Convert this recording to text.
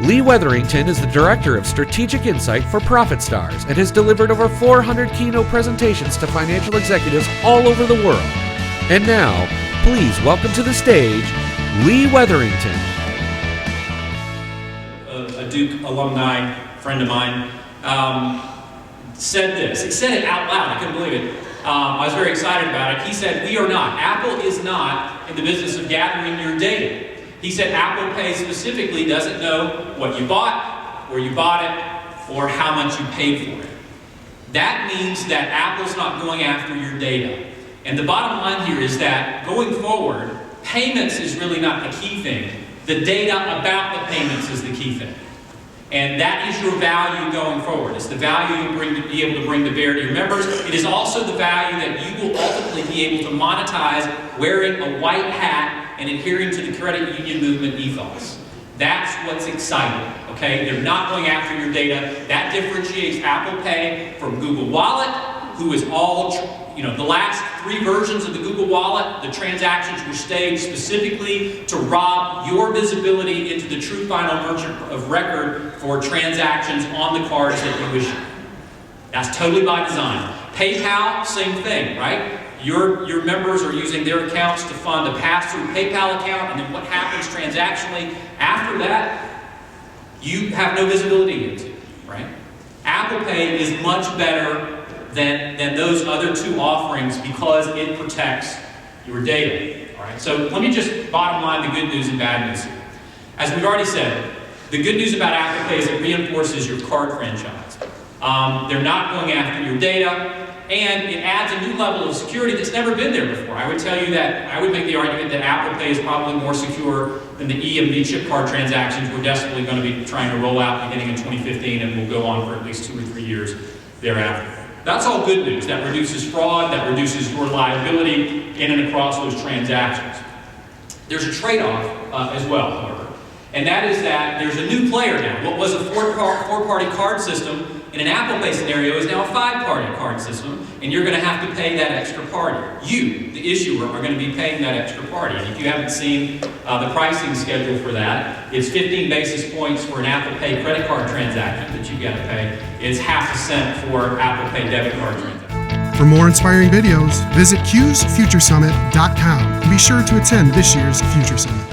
Lee Wetherington is the Director of Strategic Insight for Profit Stars and has delivered over 400 keynote presentations to financial executives all over the world. And now, please welcome to the stage, Lee Wetherington. A Duke alumni friend of mine said this. He said it out loud. I couldn't believe it. I was very excited about it. He said, Apple is not in the business of gathering your data. He said Apple Pay specifically doesn't know what you bought, where you bought it, or how much you paid for it. That means that Apple's not going after your data. And the bottom line here is that going forward, payments is really not the key thing. The data about the payments is the key thing. And that is your value going forward. It's the value you be able to bring to bear to your members. It is also the value that you will ultimately be able to monetize wearing a white hat and adhering to the credit union movement ethos. That's what's exciting, okay? They're not going after your data. That differentiates Apple Pay from Google Wallet, who is all, the last 3 versions of the Google Wallet, the transactions were staged specifically to rob your visibility into the true final merchant of record for transactions on the cards that you issue. That's totally by design. PayPal, same thing, right? Your members are using their accounts to fund a pass-through PayPal account, and then what happens transactionally after that, you have no visibility into, right? Apple Pay is much better than those other 2 offerings because it protects your data. All right. So let me just bottom line the good news and bad news here. As we've already said, the good news about Apple Pay is it reinforces your card franchise. They're not going after your data, and it adds a new level of security that's never been there before. I would tell you that I would make the argument that Apple Pay is probably more secure than the EMV chip card transactions we're desperately going to be trying to roll out beginning in 2015 and will go on for at least 2 or 3 years thereafter. That's all good news. That reduces fraud, that reduces your liability in and across those transactions. There's a trade-off as well, however, and that is that there's a new player now. What was a 4-party card system in an Apple Pay scenario is now a 5-party card system, and you're going to have to pay that extra party. You, the issuer, are going to be paying that extra party. And if you haven't seen the pricing schedule for that, it's 15 basis points for an Apple Pay credit card transaction that you've got to pay. It's half a cent for Apple Pay debit card transaction. For more inspiring videos, visit CUESFutureSummit.com and be sure to attend this year's Future Summit.